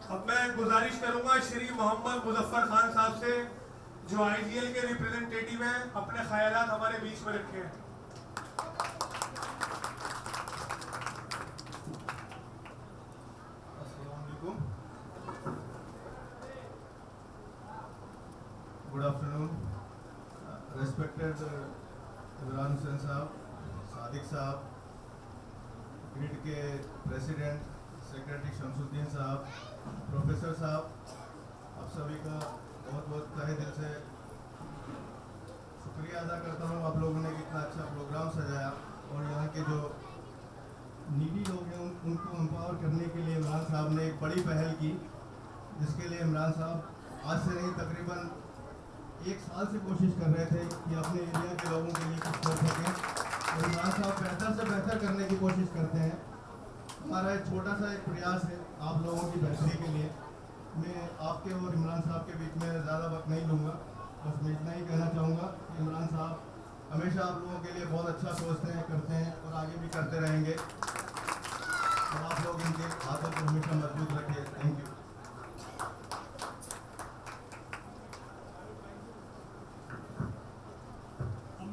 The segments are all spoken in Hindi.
अब मैं गुजारिश करूंगा श्री मोहम्मद मुजफ्फर खान साहब से, जो आईजीएल के रिप्रेजेंटेटिव हैं, अपने ख्यालात हमारे बीच में रखे हैं। Good afternoon respected Imran Hussain साहब, सादिक साहब, ग्रिड के प्रेसिडेंट सेक्रेटरी शमसुद्दीन साहब, प्रोफेसर साहब, आप सभी का बहुत बहुत तहे दिल से शुक्रिया अदा करता हूँ। आप लोगों ने कितना अच्छा प्रोग्राम सजाया और यहाँ के जो नीडी लोग हैं उनको एम्पावर करने के लिए इमरान साहब ने एक बड़ी पहल की, जिसके लिए इमरान साहब आज से नहीं तकरीबन 1 साल से कोशिश कर रहे थे कि अपने एरिया के लोगों के लिए कुछ कर सकें और इमरान साहब बेहतर से बेहतर करने की कोशिश करते हैं। हमारा एक छोटा सा एक प्रयास है आप लोगों की बेहतरी के लिए। मैं आपके और इमरान साहब के बीच में ज़्यादा वक्त नहीं लूँगा, बस मैं इतना ही कहना चाहूँगा कि इमरान साहब हमेशा आप लोगों के लिए बहुत अच्छा सोचते हैं, करते हैं और आगे भी करते रहेंगे और आप लोग इनके हाथों को हमेशा मजबूत रखिए। Thank you.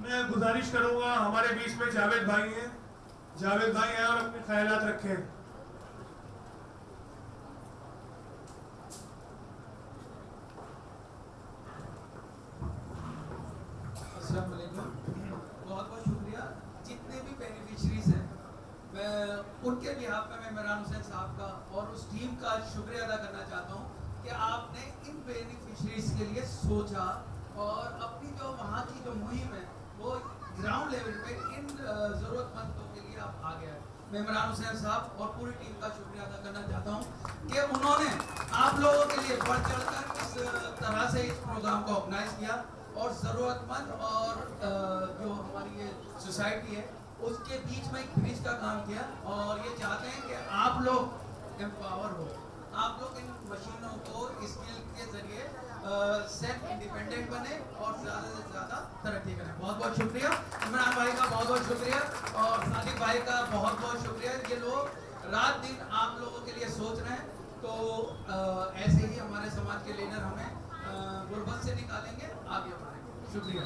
मैं गुजारिश करूंगा, हमारे बीच में जावेद भाई हैं, जावेद भाई हैं और अपने ख्यालात रखें। अस्सलाम वालेकुम, बहुत बहुत शुक्रिया। जितने भी बेनिफिशरीज हैं, मैं उनके बिहाफ में मैं इमरान हुसैन साहब का और उस टीम का शुक्रिया अदा करना चाहता हूँ कि आपने इन बेनिफिशरीज के लिए सोचा और अपनी जो वहाँ की जो मुहिम है वो ग्राउंड लेवल पे इन ज़रूरतमंदों के लिए आप आ गया है। मैं इमरान हुसैन साहब और पूरी टीम का शुक्रिया अदा करना चाहता हूँ कि उन्होंने आप लोगों के लिए बढ़ चढ़कर इस तरह से इस प्रोग्राम को ऑर्गेनाइज किया और ज़रूरतमंद और जो हमारी ये सोसाइटी है उसके बीच में एक ब्रिज का काम किया और ये चाहते हैं कि आप लोग एम्पावर हो, आप लोग इन मशीनों को स्किल के जरिए सेल्फ इंडिपेंडेंट बने और ज़्यादा से ज़्यादा तरक्की करें। बहुत बहुत शुक्रिया इमरान भाई का, बहुत बहुत शुक्रिया और सादिक भाई का बहुत बहुत शुक्रिया। ये लोग रात दिन आप लोगों के लिए सोच रहे हैं, तो ऐसे ही हमारे समाज के लीडर हमें गुर्बत से निकालेंगे, आगे बढ़ेंगे। शुक्रिया।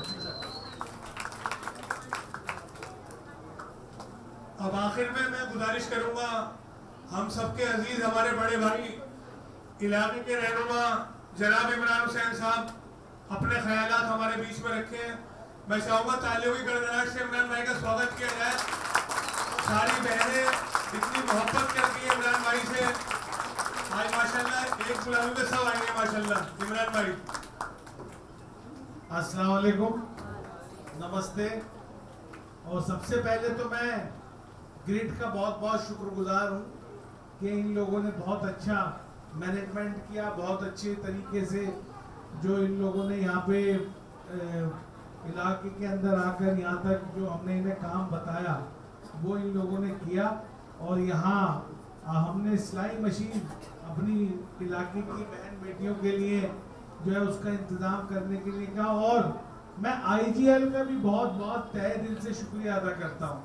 अब आखिर में मैं गुजारिश करूंगा, हम सबके अजीज हमारे बड़े भाई इलाके के रहनुमा जनाब इमरान हुसैन साहब अपने ख्यालात हमारे बीच में रखें। मैं चाहूँगा तालियों की गड़गड़ाहट से इमरान भाई का स्वागत किया जाए। सारी बहनें इतनी मोहब्बत करती है इमरान भाई से, आज माशाल्लाह एक बुलाने में सब आएंगे माशाल्लाह। इमरान भाई अस्सलाम वालेकुम, नमस्ते। और सबसे पहले तो मैं ग्रिड का बहुत बहुत शुक्रगुजार हूँ कि इन लोगों ने बहुत अच्छा मैनेजमेंट किया, बहुत अच्छे तरीके से जो इन लोगों ने यहाँ पे इलाके के अंदर आकर यहाँ तक जो हमने इन्हें काम बताया वो इन लोगों ने किया। और यहाँ हमने सिलाई मशीन अपनी इलाके की बहन बेटियों के लिए जो है उसका इंतज़ाम करने के लिए कहा। और मैं आईजीएल का भी बहुत बहुत तहे दिल से शुक्रिया अदा करता हूँ।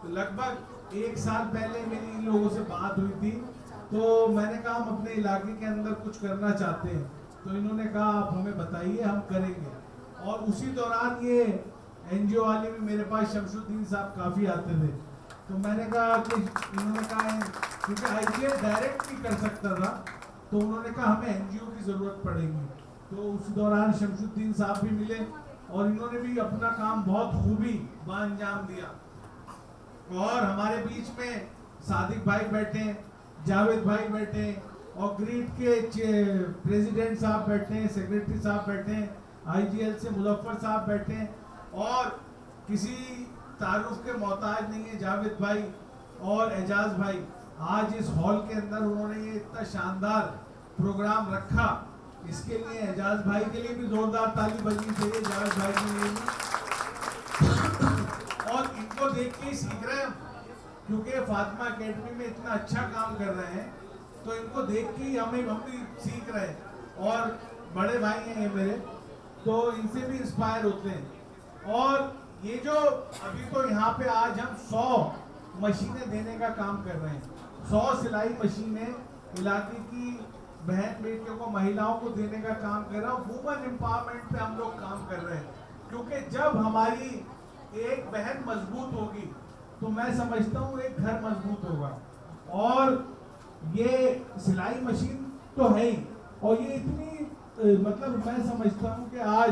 तो लगभग 1 साल पहले मेरी इन लोगों से बात हुई थी, तो मैंने कहा हम अपने इलाके के अंदर कुछ करना चाहते हैं, तो इन्होंने कहा आप हमें बताइए, हम करेंगे। और उसी दौरान ये एनजीओ वाले भी मेरे पास शमसुद्दीन साहब काफ़ी आते थे, तो मैंने कहा कि इन्होंने कहा क्योंकि आईजीएल डायरेक्ट नहीं कर सकता था, तो उन्होंने कहा हमें एनजीओ की ज़रूरत पड़ेगी। तो उस दौरान शमसुद्दीन साहब भी मिले और इन्होंने भी अपना काम बहुत खूबी बांजाम दिया। और हमारे बीच में सादिक भाई बैठे, जावेद भाई बैठे और ग्रिड के प्रेसिडेंट साहब बैठे, सेक्रेटरी साहब बैठे, आईजीएल से मुजफ्फर साहब बैठे और किसी तारुफ के मोहताज नहीं है जावेद भाई और एजाज भाई। आज इस हॉल के अंदर उन्होंने ये इतना शानदार प्रोग्राम रखा, इसके लिए एजाज भाई के लिए भी जोरदार ताली बजनी चाहिए, जावेद भाई के लिए भी। और इनको देख के ही सीख रहे हैं, क्योंकि फातिमा अकेडमी में इतना अच्छा काम कर रहे हैं, तो इनको देख के ही हम भी सीख रहे हैं। और बड़े भाई हैं ये मेरे, तो इनसे भी इंस्पायर होते हैं। और ये जो अभी तो यहाँ पे आज हम 100 मशीनें देने का काम कर रहे हैं, 100 सिलाई मशीनें इलाके की बहन बेटियों को, महिलाओं को देने का काम कर रहा हूँ। वुमेन एम्पावरमेंट पे हम लोग काम कर रहे हैं, क्योंकि जब हमारी एक बहन मजबूत होगी तो मैं समझता हूँ एक घर मजबूत होगा। और ये सिलाई मशीन तो है ही, और ये इतनी मतलब मैं समझता हूँ कि आज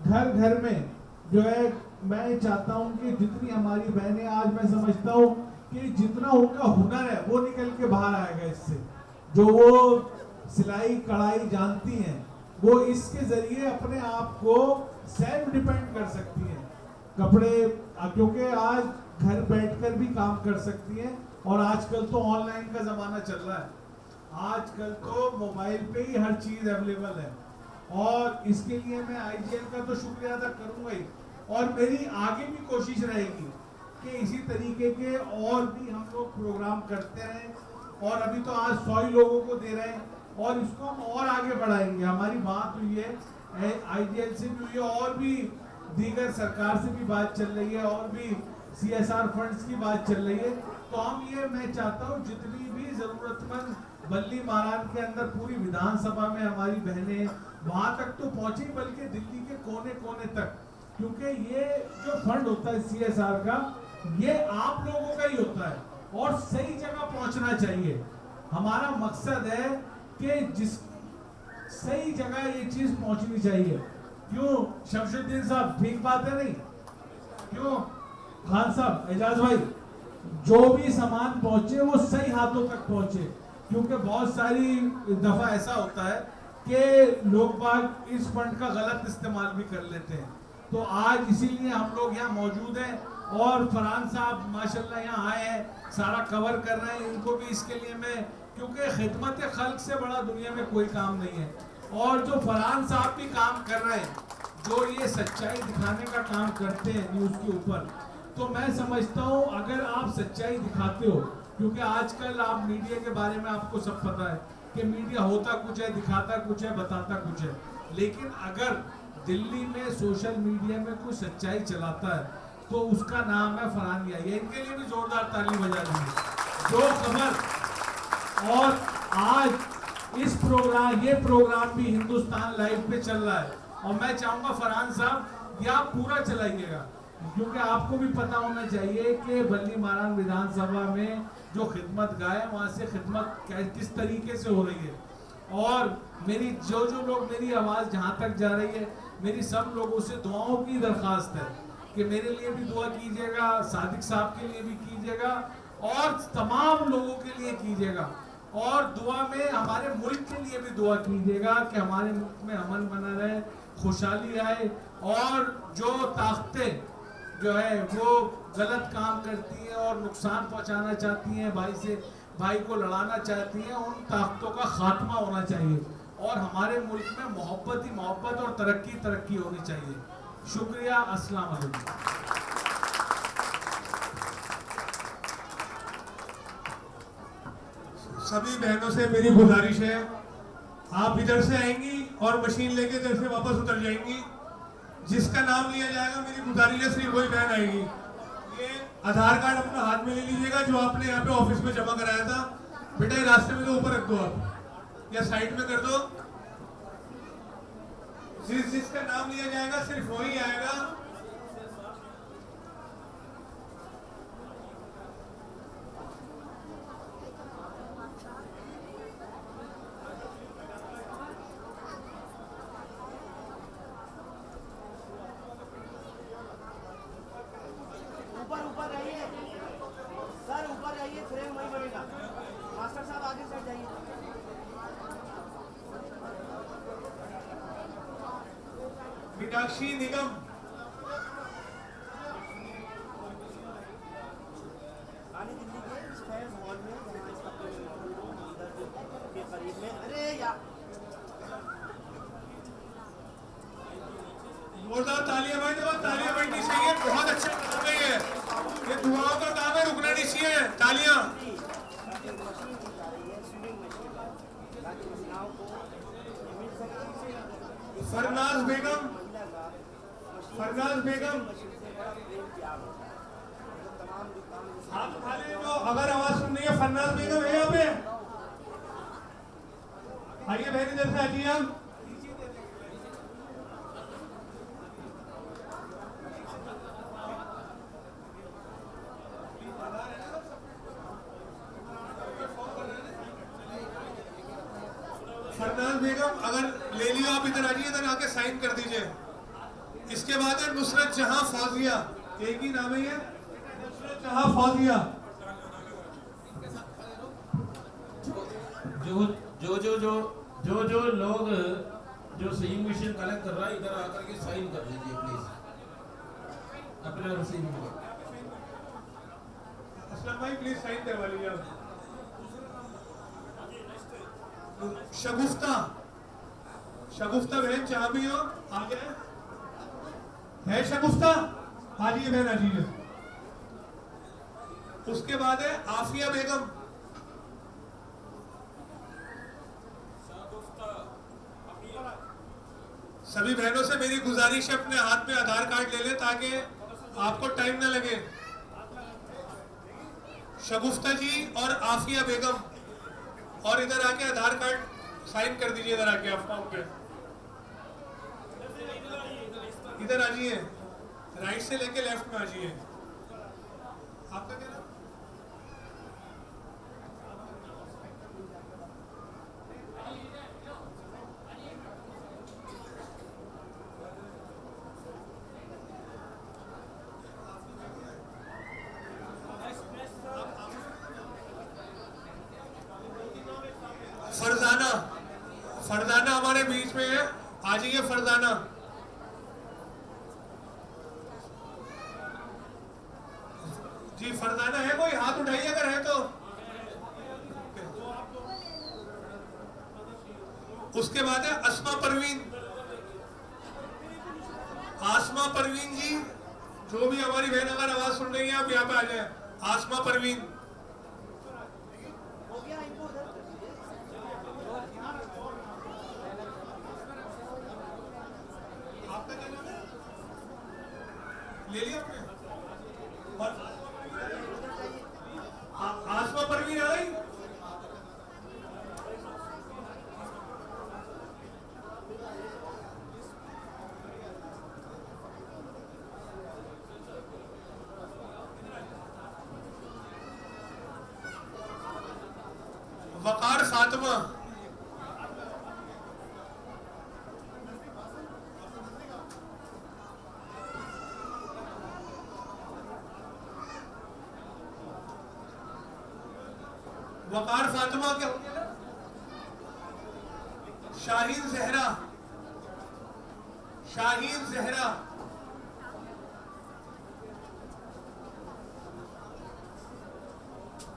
घर घर में जो है, मैं चाहता हूँ कि जितनी हमारी बहनें, आज मैं समझता हूँ कि जितना उनका हुनर है वो निकल के बाहर आएगा इससे। जो वो सिलाई कढ़ाई जानती हैं वो इसके जरिए अपने आप को सेल्फ डिपेंड कर सकती हैं कपड़े, क्योंकि आज घर बैठकर भी काम कर सकती हैं। और आजकल तो ऑनलाइन का ज़माना चल रहा है, आजकल तो मोबाइल पे ही हर चीज़ अवेलेबल है। और इसके लिए मैं IGL का तो शुक्रिया अदा करूँगा ही, और मेरी आगे भी कोशिश रहेगी कि इसी तरीके के और भी हम लोग प्रोग्राम करते रहें। और अभी तो आज 100 ही लोगों को दे रहे हैं, और इसको हम और आगे बढ़ाएंगे। हमारी बात हुई है IGL से भी हुई है, और भी दीगर सरकार से भी बात चल रही है, और भी CSR फंड्स की बात चल रही है। तो हम ये, मैं चाहता हूँ जितनी भी ज़रूरतमंद बल्ली मारान के अंदर पूरी विधानसभा में हमारी बहनें वहाँ तक तो पहुँची, बल्कि दिल्ली के कोने कोने तक, क्योंकि ये जो फंड होता है CSR का, ये आप लोगों का ही होता है और सही जगह पहुँचना चाहिए। हमारा मकसद है कि जिस सही जगह ये चीज़ पहुँचनी चाहिए। क्यों शमशुद्दीन साहब, ठीक बात है नहीं? क्यों खान साहब, एजाज भाई, जो भी सामान पहुंचे वो सही हाथों तक पहुंचे, क्योंकि बहुत सारी दफा ऐसा होता है कि लोग बाग इस फंड का गलत इस्तेमाल भी कर लेते हैं। तो आज इसीलिए हम लोग यहाँ मौजूद हैं, और फरहान साहब माशाल्लाह यहाँ आए हैं, सारा कवर कर रहे हैं। इनको भी इसके लिए मैं, क्योंकि खिदमत खल्क से बड़ा दुनिया में कोई काम नहीं है। और जो फरहान साहब भी काम कर रहे हैं, जो ये सच्चाई दिखाने का काम करते हैं न्यूज़ के ऊपर, तो मैं समझता हूँ अगर आप सच्चाई दिखाते हो, क्योंकि आजकल आप मीडिया के बारे में आपको सब पता है कि मीडिया होता कुछ है, दिखाता कुछ है, बताता कुछ है, लेकिन अगर दिल्ली में सोशल मीडिया में कोई सच्चाई चलाता है तो उसका नाम है फरहान याहिया। इनके लिए भी जोरदार ताली बजा दीजिए। जो खबर, और आज इस प्रोग्राम, ये प्रोग्राम भी हिंदुस्तान लाइव पे चल रहा है, और मैं चाहूँगा फरहान साहब ये आप पूरा चलाइएगा, क्योंकि आपको भी पता होना चाहिए कि बल्ली मारान विधानसभा में जो खिदमत गाय, वहाँ से खिदमत किस तरीके से हो रही है। और मेरी जो लोग, मेरी आवाज़ जहाँ तक जा रही है, मेरी सब लोगों से दुआओं की दरख्वास्त है कि मेरे लिए भी दुआ कीजिएगा, सादिक साहब के लिए भी कीजिएगा, और तमाम लोगों के लिए कीजिएगा। और दुआ में हमारे मुल्क के लिए भी दुआ कीजिएगा कि हमारे मुल्क में अमन बना रहे, खुशहाली आए, और जो ताकतें जो है वो गलत काम करती हैं और नुकसान पहुंचाना चाहती हैं, भाई को लड़ाना चाहती हैं, उन ताकतों का खात्मा होना चाहिए, और हमारे मुल्क में मोहब्बत ही मोहब्बत और तरक्की होनी चाहिए। शुक्रिया, अस्सलाम वालेकुम। सभी बहनों से मेरी गुजारिश है, आप इधर से आएंगी और मशीन लेके इधर से वापस उतर जाएंगी। जिसका नाम लिया जाएगा, मेरी गुजारिश है सिर्फ वही बहन आएगी। ये आधार कार्ड अपना हाथ में ले लीजिएगा, जो आपने यहाँ पे ऑफिस में जमा कराया था। बेटा ये रास्ते में तो ऊपर रख दो आप, या साइड में कर दो। जिसका नाम लिया जाएगा सिर्फ वही आएगा। ऊपर रहिए सर, ऊपर जाइए, फ्रेम वही बनेगा। मास्टर साहब आगे चढ़ जाइए। मीनाक्षी निगम, रानी दिल्ली के स्फेयर हॉल में, जहाँ इसका के करीब में। अरे यार, जोरदार तालियां भाई, जब तालियां बननी चाहिए। बहुत अच्छा काम है ये दुआओं का काम है, रुकना नहीं चाहिए। तालियां। मशीन की जा रही है, स्विमिंग मशीन, ताकि महिलाओं को मिल सके। फरनाज बेगम, महिला का फरनाज बेगम, मशीन से बड़ा प्रेम त्याग होता है। तमाम जो काम आप खाली जो अगर आवाज सुन रही है, फरनाज बेगम है यहाँ पे। आइए बहन इधर से आइए आप। फरनाज बेगम अगर ले लियो आप इधर आइए, इधर आके साइन कर दीजिए। इसके बाद है नुसरत जहां फौजिया, एक ही नाम है ये, नुसरत जहां फौजिया। जो लोग जो सीइंग मशीन कलेक्ट कर रहा है इधर आकर के साइन कर दीजिए प्लीज अपने रिसीविंग में। असलम भाई प्लीज साइन करवा लीजिए आप। शगुफ्ता, शगुफ्ता बहन जहां भी हो आ जाए। है शगुफ्ता, आ जाइए बहन आ जाइए। उसके बाद है आफिया बेगम। सभी बहनों से मेरी गुजारिश है अपने हाथ में आधार कार्ड ले लें ताकि आपको टाइम ना लगे। शगुफ्ता जी और आफिया बेगम, और इधर आके आधार कार्ड साइन कर दीजिए। इधर आके आप फॉर्म पे इधर आ जाइए, राइट से लेके लेफ्ट में आ जाइए। आपका क्या नाम? फरजाना, फरजाना हमारे बीच में है, आ जाइए फरजाना। जी फरजाना है कोई? हाथ उठाइए अगर है तो। उसके बाद है अस्मा परवीन। आसमा परवीन जी, जो भी हमारी बहन अगर आवाज सुन रही है आप यहाँ पे आ जाए। आसमा परवीन। हो गया इनको उधर कर दीजिए। आपका क्या नाम है? ले लिया आपने? आसमा परवीन आ गई। वकार फातिमा। वकार फातिमा क्या हो गया? शाहीन जहरा, शाहीन जहरा।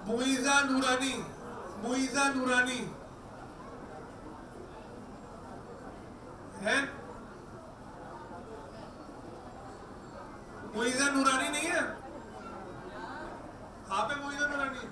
मुइजा नूरानी, मुइजा नूरानी है। मुइजा नूरानी नहीं है? आप है मुइजा नूरानी?